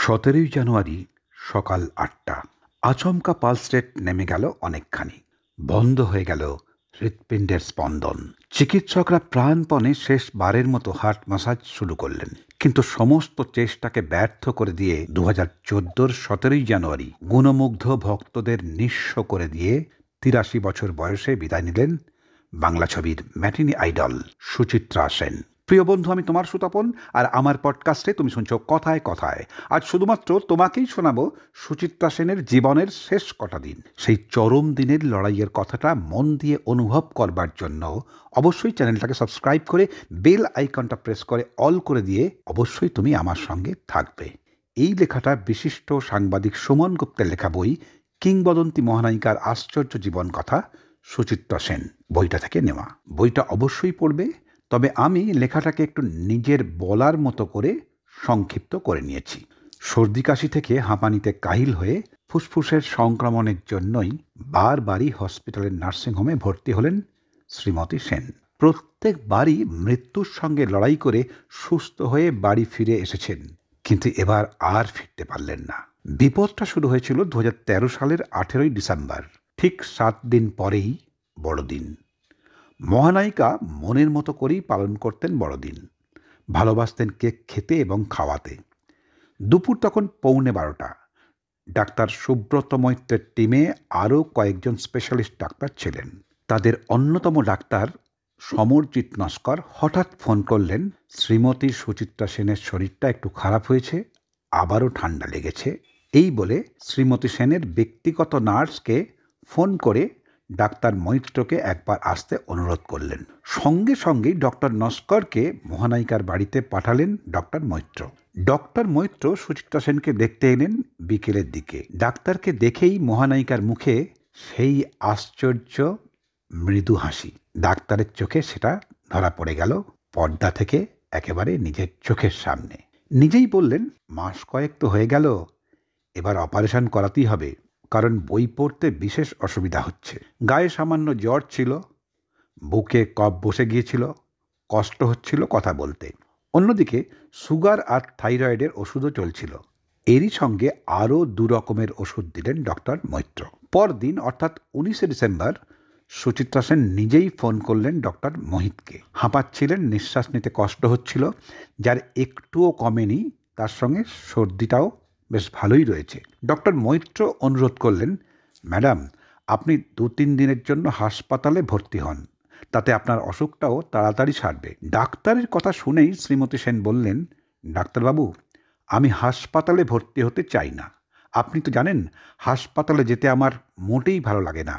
17ই জানুয়ারি সকাল ৮টা। আচমকা পালস রেট নেমে গেল অনেকখানি। বন্ধ হয়ে গেল হৃৎপিণ্ডের স্পন্দন। চিকিৎসকরা প্রাণপণে শেষবারের মতো হার্ট ম্যাসাজ শুরু করলেন, কিন্তু সমস্ত চেষ্টাকে ব্যর্থ করে দিয়ে 2014-র 17ই জানুয়ারি গুণমুগ্ধ ভক্তদের নিঃস্ব করে দিয়ে 83 বছর বয়সে বিদায় নিলেন বাংলা ছবির ম্যাটিনি আইডল সুচিত্রা সেন। প্রিয় বন্ধু, আমি তোমার সুতপন, আর আমার পডকাস্টে তুমি শুনছো কথায় কথায়। আজ শুধুমাত্র তোমাকেই শোনাবো সুচিত্রা সেনের জীবনের শেষ কটা দিন। সেই চরম দিনের লড়াইয়ের কথাটা মন দিয়ে অনুভব করবার জন্য অবশ্যই চ্যানেলটাকে সাবস্ক্রাইব করে বেল আইকনটা প্রেস করে অল করে দিয়ে অবশ্যই তুমি আমার সঙ্গে থাকবে। এই লেখাটা বিশিষ্ট সাংবাদিক সুমন গুপ্তের লেখা বই কিংবদন্তি মহানায়িকার আশ্চর্য জীবন কথা সুচিত্রা সেন বইটা থেকে নেওয়া। বইটা অবশ্যই পড়বে, তবে আমি লেখাটাকে একটু নিজের বলার মতো করে সংক্ষিপ্ত করে নিয়েছি। সর্দি কাশি থেকে হাঁপানিতে কাহিল হয়ে ফুসফুসের সংক্রমণের জন্যই বারবারই হসপিটালের নার্সিংহোমে ভর্তি হলেন শ্রীমতী সেন। প্রত্যেকবারই মৃত্যুর সঙ্গে লড়াই করে সুস্থ হয়ে বাড়ি ফিরে এসেছেন, কিন্তু এবার আর ফিরতে পারলেন না। বিপদটা শুরু হয়েছিল 2013 সালের 18ই ডিসেম্বর। ঠিক 7 দিন পরেই বড়দিন। মহানায়িকা মনের মতো করেই পালন করতেন বড়দিন। ভালোবাসতেন কেক খেতে এবং খাওয়াতে। দুপুর তখন 11:45। ডাক্তার সুব্রত মৈত্রের টিমে আরও কয়েকজন স্পেশালিস্ট ডাক্তার ছিলেন। তাদের অন্যতম ডাক্তার সমরজিৎ নস্কর হঠাৎ ফোন করলেন, শ্রীমতী সুচিত্রা সেনের শরীরটা একটু খারাপ হয়েছে, আবারও ঠান্ডা লেগেছে। এই বলে শ্রীমতী সেনের ব্যক্তিগত নার্সকে ফোন করে ডাক্তার মৈত্রকে একবার আসতে অনুরোধ করলেন। সঙ্গে সঙ্গেই ডক্টর নস্করকে মহানায়িকার বাড়িতে পাঠালেন ডক্টর মৈত্র। ডক্টর মৈত্র সুচিত্রা সেনকে দেখতে এলেন বিকেলের দিকে। ডাক্তারকে দেখেই মহানায়িকার মুখে সেই আশ্চর্য মৃদু হাসি। ডাক্তারের চোখে সেটা ধরা পড়ে গেল পর্দা থেকে একেবারে নিজের চোখের সামনে। নিজেই বললেন, মাস কয়েক তো হয়ে গেল, এবার অপারেশন করাতেই হবে, কারণ বই পড়তে বিশেষ অসুবিধা হচ্ছে। গায়ে সামান্য জ্বর ছিল, বুকে কফ বসে গিয়েছিল, কষ্ট হচ্ছিল কথা বলতে। অন্যদিকে সুগার আর থাইরয়েডের ওষুধও চলছিল। এরই সঙ্গে আরও 2 রকমের ওষুধ দিলেন ডক্টর মৈত্র। পরদিন অর্থাৎ 19শে ডিসেম্বর সুচিত্রা সেন নিজেই ফোন করলেন ডক্টর মোহিতকে। হাঁপাচ্ছিলেন, নিঃশ্বাস নিতে কষ্ট হচ্ছিল, যার একটুও কমেনি, তার সঙ্গে সর্দিটাও বেশ ভালোই রয়েছে। ডক্টর মৈত্র অনুরোধ করলেন, ম্যাডাম, আপনি 2-3 দিনের জন্য হাসপাতালে ভর্তি হন, তাতে আপনার অসুখটাও তাড়াতাড়ি সারবে। ডাক্তারের কথা শুনেই শ্রীমতী সেন বললেন, ডাক্তারবাবু, আমি হাসপাতালে ভর্তি হতে চাই না। আপনি তো জানেন হাসপাতালে যেতে আমার মোটেই ভালো লাগে না।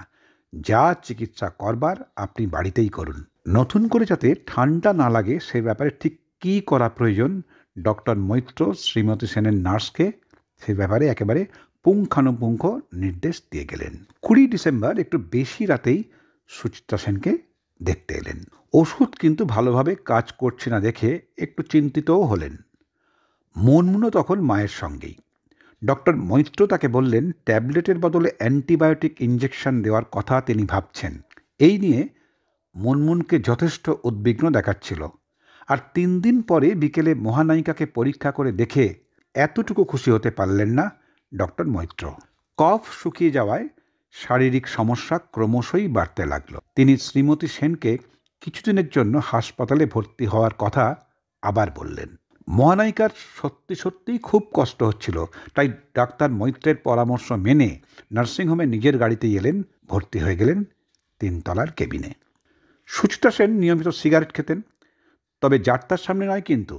যা চিকিৎসা করবার আপনি বাড়িতেই করুন। নতুন করে যাতে ঠান্ডা না লাগে সে ব্যাপারে ঠিক কী করা প্রয়োজন ডক্টর মৈত্র শ্রীমতী সেনের নার্সকে সে ব্যাপারে একেবারে পুঙ্খানুপুঙ্খ নির্দেশ দিয়ে গেলেন। 20 ডিসেম্বর একটু বেশি রাতেই সুচিত্রা সেনকে দেখতে এলেন। ওষুধ কিন্তু ভালোভাবে কাজ করছে না দেখে একটু চিন্তিতও হলেন। মনমুনো তখন মায়ের সঙ্গেই। ডক্টর মৈত্র তাকে বললেন, ট্যাবলেটের বদলে অ্যান্টিবায়োটিক ইঞ্জেকশন দেওয়ার কথা তিনি ভাবছেন। এই নিয়ে মনমুনকে যথেষ্ট উদ্বিগ্ন দেখাচ্ছিল। আর 3 দিন পরে বিকেলে মহানায়িকাকে পরীক্ষা করে দেখে এতটুকু খুশি হতে পারলেন না ডক্টর মৈত্র। কফ শুকিয়ে যাওয়ায় শারীরিক সমস্যা ক্রমশই বাড়তে লাগলো। তিনি শ্রীমতী সেনকে কিছুদিনের জন্য হাসপাতালে ভর্তি হওয়ার কথা আবার বললেন। মহানায়িকার সত্যি সত্যিই খুব কষ্ট হচ্ছিল, তাই ডাক্তার মৈত্রের পরামর্শ মেনে নার্সিংহোমে নিজের গাড়িতেই এলেন, ভর্তি হয়ে গেলেন 3 তলার কেবিনে। সুচিত্রা সেন নিয়মিত সিগারেট খেতেন, তবে যাত্রার সামনে নয় কিন্তু।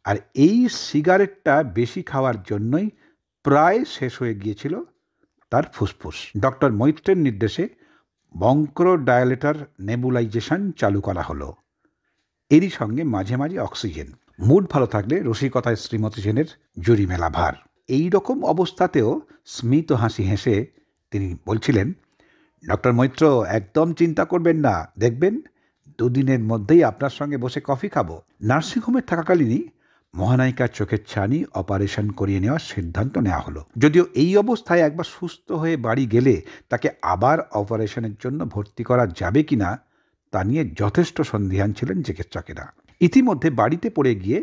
আর এই সিগারেটটা বেশি খাওয়ার জন্যই প্রায় শেষ হয়ে গিয়েছিল তার ফুসফুস। ডক্টর মৈত্রের নির্দেশে বঙ্ক্রোডায়ালেটর নেবুলাইজেশন চালু করা হলো। এরই সঙ্গে মাঝে মাঝে অক্সিজেন। মুড ভালো থাকলে রসিকতায় শ্রীমতী সেনের জুরি মেলা ভার। এই রকম অবস্থাতেও স্মিত হাসি হেসে তিনি বলছিলেন, ডক্টর মৈত্র, একদম চিন্তা করবেন না, দেখবেন 2 দিনের মধ্যেই আপনার সঙ্গে বসে কফি খাবো। নার্সিংহোমে থাকাকালীনই মহানায়িকার চোখের ছানি অপারেশন করিয়ে নেওয়ার সিদ্ধান্ত নেওয়া হলো। যদিও এই অবস্থায় একবার সুস্থ হয়ে বাড়ি গেলে তাকে আবার অপারেশনের জন্য ভর্তি করা যাবে কিনা তা নিয়ে যথেষ্ট সন্দিহান ছিলেন চিকিৎসকেরা। ইতিমধ্যে বাড়িতে পড়ে গিয়ে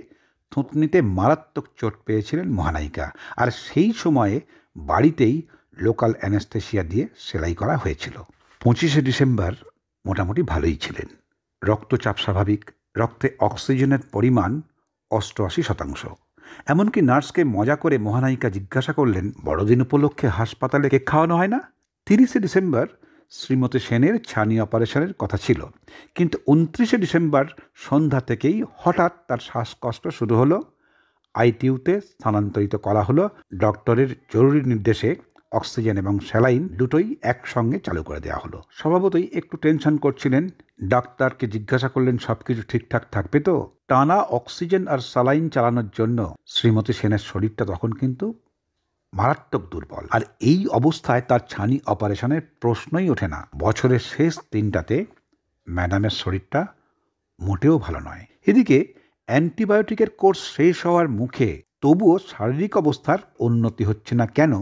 থুতনিতে মারাত্মক চোট পেয়েছিলেন মহানায়িকা, আর সেই সময়ে বাড়িতেই লোকাল অ্যানেস্থেসিয়া দিয়ে সেলাই করা হয়েছিল। 25শে ডিসেম্বর মোটামুটি ভালোই ছিলেন। রক্তচাপ স্বাভাবিক, রক্তে অক্সিজেনের পরিমাণ 88%। এমনকি নার্সকে মজা করে মহানায়িকা জিজ্ঞাসা করলেন, বড়দিন উপলক্ষে হাসপাতালে কেক খাওয়ানো হয় না? 30শে ডিসেম্বর শ্রীমতী সেনের ছানি অপারেশনের কথা ছিল, কিন্তু 29শে ডিসেম্বর সন্ধ্যা থেকেই হঠাৎ তার শ্বাসকষ্ট শুরু হলো। আইটিইউতে স্থানান্তরিত করা হলো। ডক্টরের জরুরি নির্দেশে অক্সিজেন এবং স্যালাইন দুটোই একসঙ্গে চালু করে দেওয়া হলো। স্বভাবতই একটু টেনশন করছিলেন। ডাক্তারকে জিজ্ঞাসা করলেন, সবকিছু ঠিকঠাক থাকবে তো? টানা অক্সিজেন আর স্যালাইন চালানোর জন্য শ্রীমতী সেনের শরীরটা তখন কিন্তু মারাত্মক দুর্বল, আর এই অবস্থায় তার ছানি অপারেশনের প্রশ্নই ওঠে না। বছরের শেষ দিনটাতে ম্যাডামের শরীরটা মোটেও ভালো নয়। এদিকে অ্যান্টিবায়োটিকের কোর্স শেষ হওয়ার মুখে তবুও শারীরিক অবস্থার উন্নতি হচ্ছে না কেন,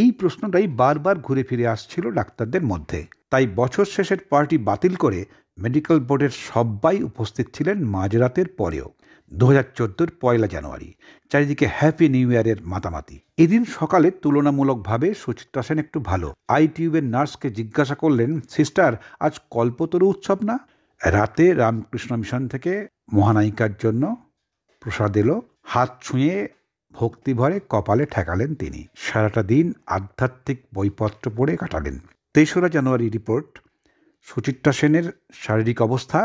এই প্রশ্নটাই বারবার ঘুরে ফিরে আসছিল ডাক্তারদের মধ্যে। তাই বছর শেষের পার্টি বাতিল করে মেডিকেল বোর্ডের সবাই উপস্থিত ছিলেন মাঝরাতের পরেও। 2014 পয়লা জানুয়ারি, চারিদিকে হ্যাপি নিউ ইয়ারের মাতামাতি। এদিন সকালে তুলনামূলকভাবে সুচিত্রা সেন একটু ভালো। আইটিইউবের নার্সকে জিজ্ঞাসা করলেন, সিস্টার, আজ কল্পতরু উৎসব না? রাতে রামকৃষ্ণ মিশন থেকে মহানায়িকার জন্য প্রসাদ এলো। হাত ছুঁয়ে ভক্তি ভরে কপালে ঠেকালেন তিনি। সারাটা দিন আধ্যাত্মিক বইপত্র পড়ে কাটালেন। 3রা জানুয়ারি রিপোর্ট, সুচিত্রা সেনের শারীরিক অবস্থা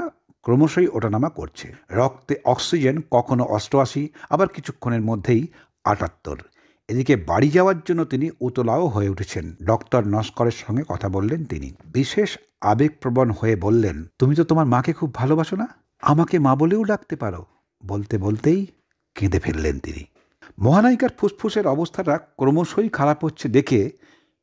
ক্রমশই ওঠানামা করছে। রক্তে অক্সিজেন কখনো 88, আবার কিছুক্ষণের মধ্যেই 78। এদিকে বাড়ি যাওয়ার জন্য তিনি উতলাও হয়ে উঠেছেন। ডক্টর নস্করের সঙ্গে কথা বললেন তিনি। বিশেষ আবেগপ্রবণ হয়ে বললেন, তুমি তো তোমার মাকে খুব ভালোবাসো না? আমাকে মা বলেও ডাকতে পারো। বলতে বলতেই কেঁদে ফেললেন তিনি। মহানায়িকার ফুসফুসের অবস্থাটা ক্রমশই খারাপ হচ্ছে দেখে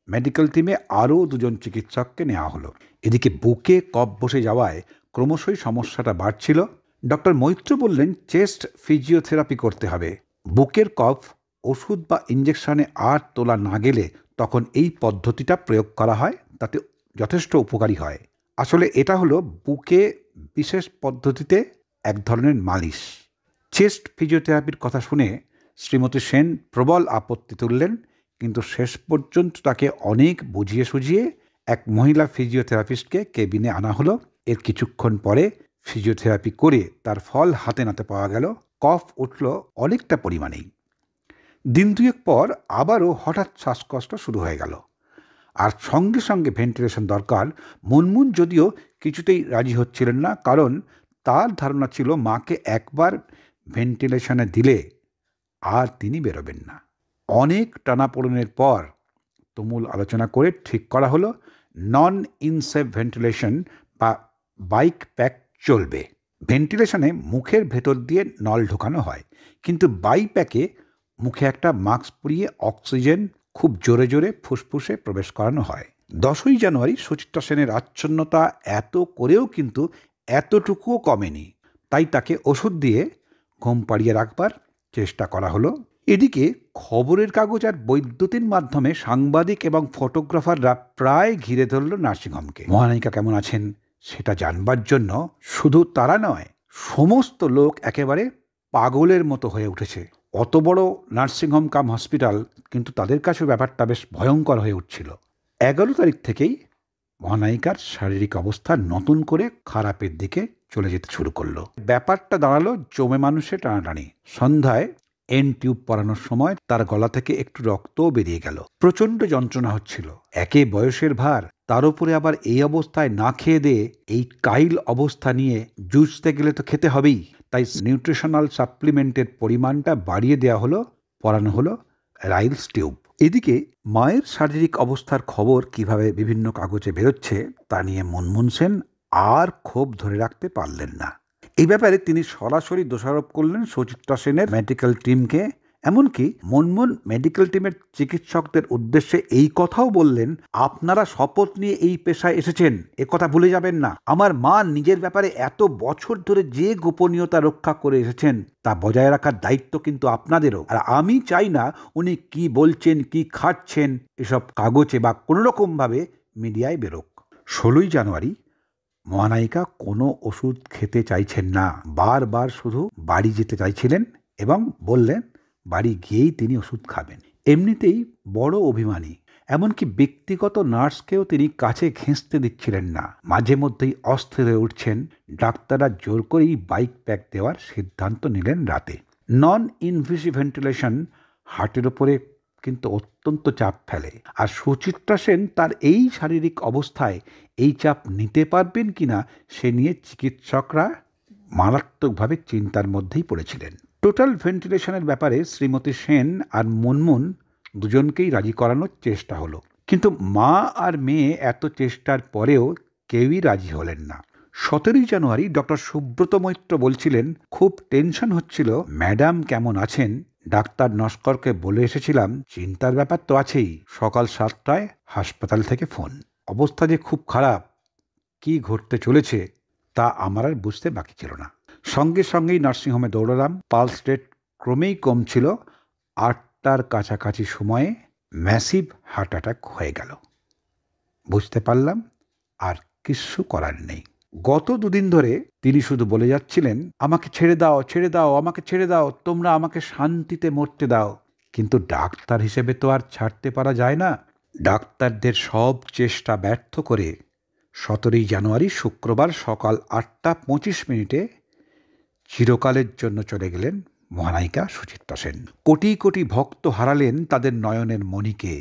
মেডিকেল টিমে আরও 2জন চিকিৎসককে নেওয়া হলো। এদিকে বুকে কফ বসে যাওয়ায় ক্রমশই সমস্যাটা বাড়ছিল। ডক্টর মৈত্র বললেন, চেস্ট ফিজিওথেরাপি করতে হবে। বুকের কফ ওষুধ বা ইঞ্জেকশনে আর তোলা না গেলে তখন এই পদ্ধতিটা প্রয়োগ করা হয়, তাতে যথেষ্ট উপকারী হয়। আসলে এটা হলো বুকে বিশেষ পদ্ধতিতে এক ধরনের মালিশ। চেস্ট ফিজিওথেরাপির কথা শুনে শ্রীমতী সেন প্রবল আপত্তি তুললেন, কিন্তু শেষ পর্যন্ত তাকে অনেক বুঝিয়ে সুঝিয়ে এক মহিলা ফিজিওথেরাপিস্টকে কেবিনে আনা হলো। এর কিছুক্ষণ পরে ফিজিওথেরাপি করে তার ফল হাতে নাতে পাওয়া গেল। কফ উঠল অনেকটা পরিমাণেই। দিন দুয়েক পর আবারও হঠাৎ শ্বাসকষ্ট শুরু হয়ে গেল, আর সঙ্গে সঙ্গে ভেন্টিলেশন দরকার। মুনমুন যদিও কিছুতেই রাজি হচ্ছিলেন না, কারণ তার ধারণা ছিল মাকে একবার ভেন্টিলেশনে দিলে আর তিনি বেরোবেন না। অনেক টানাপোড়েনের পর তুমুল আলোচনা করে ঠিক করা হলো নন ইনসেফ ভেন্টিলেশন বা বাইক প্যাক চলবে। ভেন্টিলেশনে মুখের ভেতর দিয়ে নল ঢোকানো হয়, কিন্তু বাইপ্যাকে মুখে একটা মাস্ক পরিয়ে অক্সিজেন খুব জোরে জোরে ফুসফুসে প্রবেশ করানো হয়। 10ই জানুয়ারি সুচিত্রা সেনের আচ্ছন্নতা এত করেও কিন্তু এতটুকুও কমেনি, তাই তাকে ওষুধ দিয়ে ঘুম পাড়িয়ে রাখবার চেষ্টা করা হলো। এদিকে খবরের কাগজ আর বৈদ্যুতিন মাধ্যমে সাংবাদিক এবং ফটোগ্রাফাররা প্রায় ঘিরে ধরল নার্সিংহোমকে। মহানায়িকা কেমন আছেন সেটা জানবার জন্য শুধু তারা নয়, সমস্ত লোক একেবারে পাগলের মতো হয়ে উঠেছে। অত বড় নার্সিংহোম কাম হসপিটাল, কিন্তু তাদের কাছেও ব্যাপারটা বেশ ভয়ঙ্কর হয়ে উঠছিল। 11 তারিখ থেকেই মহানায়িকার শারীরিক অবস্থা নতুন করে খারাপের দিকে চলে যেতে শুরু করলো। ব্যাপারটা দাঁড়ালো জমে মানুষে টানাটানি। সন্ধ্যায় এন টিউব পরানোর সময় তার গলা থেকে একটু রক্তও বেরিয়ে গেল। প্রচণ্ড যন্ত্রণা হচ্ছিল। একে বয়সের ভার, তার উপরে আবার এই অবস্থায় না খেয়ে দিয়ে এই কাইল অবস্থা নিয়ে জুঝতে গেলে তো খেতে হবেই। তাই নিউট্রিশনাল সাপ্লিমেন্টের পরিমাণটা বাড়িয়ে দেওয়া হলো, পরানো হলো রাইলস টিউব। এদিকে মায়ের শারীরিক অবস্থার খবর কিভাবে বিভিন্ন কাগজে বেরোচ্ছে তা নিয়ে মুনমুন সেন আর ক্ষোভ ধরে রাখতে পারলেন না। এই ব্যাপারে তিনি সরাসরি দোষারোপ করলেন সুচিত্রা সেনের মেডিকেল টিমকে। এমনকি মুনমুন মেডিকেল টিমের চিকিৎসকদের উদ্দেশ্যে এই কথাও বললেন, আপনারা শপথ নিয়ে এই পেশায় এসেছেন, কথা ভুলে যাবেন না। আমার মা নিজের ব্যাপারে এত বছর ধরে যে গোপনীয়তা রক্ষা করে এসেছেন তা বজায় রাখার দায়িত্ব কিন্তু আপনাদেরও। আর আমি চাই না উনি কি বলছেন, কি খাচ্ছেন, এসব কাগজে বা কোনোরকমভাবে মিডিয়ায় বেরোক। 16ই জানুয়ারি মহানায়িকা কোনো ওষুধ খেতে চাইছেন না, বারবার শুধু বাড়ি যেতে চাইছিলেন। এবং বললেন বাড়ি গিয়েই তিনি ওষুধ খাবেন। এমনিতেই বড় অভিমানী, এমনকি ব্যক্তিগত নার্সকেও তিনি কাছে ঘেঁষতে দিচ্ছিলেন না। মাঝে মধ্যেই অস্থির হয়ে উঠছেন। ডাক্তাররা জোর করেই বাইক প্যাক দেওয়ার সিদ্ধান্ত নিলেন রাতে। নন ইনভেসিভ ভেন্টিলেশন হার্টের ওপরে কিন্তু অত্যন্ত চাপ ফেলে, আর সুচিত্রা সেন তার এই শারীরিক অবস্থায় এই চাপ নিতে পারবেন কিনা সে নিয়ে চিকিৎসকরা মারাত্মকভাবে চিন্তার মধ্যেই পড়েছিলেন। টোটাল ভেন্টিলেশনের ব্যাপারে শ্রীমতী সেন আর মুনমুন দুজনকেই রাজি করানোর চেষ্টা হলো, কিন্তু মা আর মেয়ে এত চেষ্টার পরেও কেউই রাজি হলেন না। 17 জানুয়ারি ডক্টর সুব্রত মৈত্র বলছিলেন, খুব টেনশন হচ্ছিল, ম্যাডাম কেমন আছেন? ডাক্তার নস্করকে বলে এসেছিলাম, চিন্তার ব্যাপার তো আছেই। সকাল 7টায় হাসপাতাল থেকে ফোন। অবস্থা যে খুব খারাপ, কি ঘটতে চলেছে তা আমার আর বুঝতে বাকি ছিল না। সঙ্গে সঙ্গেই নার্সিংহোমে দৌড়ালাম। পালস রেট ক্রমেই কমছিল। 8টার কাছাকাছি সময়ে ম্যাসিভ হার্ট অ্যাটাক হয়ে গেল। বুঝতে পারলাম আর কিচ্ছু করার নেই। গত 2 দিন ধরে তিনি শুধু বলে যাচ্ছিলেন, আমাকে ছেড়ে দাও, ছেড়ে দাও, আমাকে ছেড়ে দাও, তোমরা আমাকে শান্তিতে মরতে দাও। কিন্তু ডাক্তার হিসেবে তো আর ছাড়তে পারা যায় না। ডাক্তারদের সব চেষ্টা ব্যর্থ করে 17 জানুয়ারি শুক্রবার সকাল 8:25 চিরকালের জন্য চলে গেলেন মহানায়িকা সুচিত্রা সেন। কোটি কোটি ভক্ত হারালেন তাদের নয়নের মণিকে।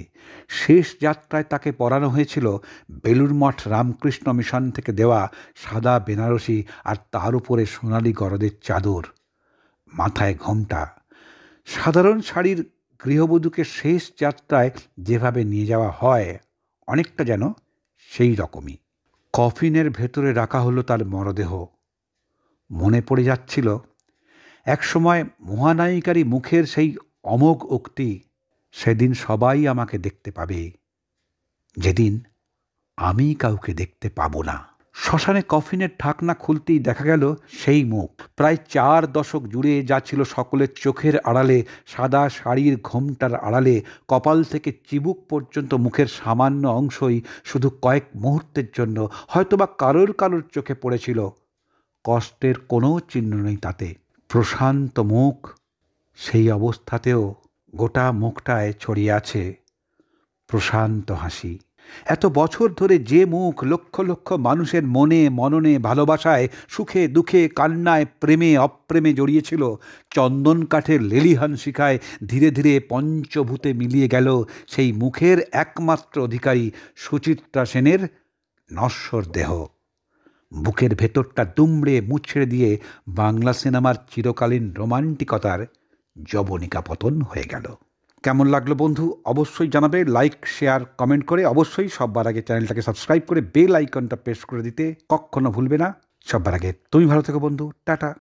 শেষ যাত্রায় তাকে পরানো হয়েছিল বেলুড় মঠ রামকৃষ্ণ মিশন থেকে দেওয়া সাদা বেনারসি, আর তার উপরে সোনালি গরদের চাদর, মাথায় ঘোমটা। সাধারণ শাড়ির গৃহবধূকে শেষ যাত্রায় যেভাবে নিয়ে যাওয়া হয়, অনেকটা যেন সেই রকমই। কফিনের ভেতরে রাখা হলো তার মরদেহ। মনে পড়ে যাচ্ছিল একসময় মহানায়িকারই মুখের সেই অমোঘ উক্তি, সেদিন সবাই আমাকে দেখতে পাবে, যেদিন আমি কাউকে দেখতে পাবো না। শ্মশানে কফিনের ঢাকনা খুলতেই দেখা গেল সেই মুখ। প্রায় 4 দশক জুড়ে যা ছিল সকলের চোখের আড়ালে, সাদা শাড়ির ঘোমটার আড়ালে, কপাল থেকে চিবুক পর্যন্ত মুখের সামান্য অংশই শুধু কয়েক মুহূর্তের জন্য হয়তোবা কারোর কারোর চোখে পড়েছিল। কষ্টের কোনো চিহ্ন নেই তাতে। প্রশান্ত মুখ, সেই অবস্থাতেও গোটা মুখটায় ছড়িয়ে আছে প্রশান্ত হাসি। এত বছর ধরে যে মুখ লক্ষ লক্ষ মানুষের মনে মননে, ভালোবাসায়, সুখে দুঃখে, কান্নায়, প্রেমে অপ্রেমে জড়িয়েছিল, চন্দন কাঠের লেলিহান শিখায় ধীরে ধীরে পঞ্চভূতে মিলিয়ে গেল, সেই মুখের একমাত্র অধিকারী সুচিত্রা সেনের নশ্বর দেহ। বুকের ভেতরটা দুমড়ে মুচড়ে দিয়ে বাংলা সিনেমার চিরকালীন রোমান্টিকতার যবনিকা পতন হয়ে গেল। কেমন লাগলো বন্ধু অবশ্যই জানাবে। লাইক, শেয়ার, কমেন্ট করে অবশ্যই সবার আগে চ্যানেলটাকে সাবস্ক্রাইব করে বেল আইকনটা প্রেস করে দিতে কখনো ভুলবে না। সবার আগে তুমি ভালো থেকো বন্ধু। টাটা।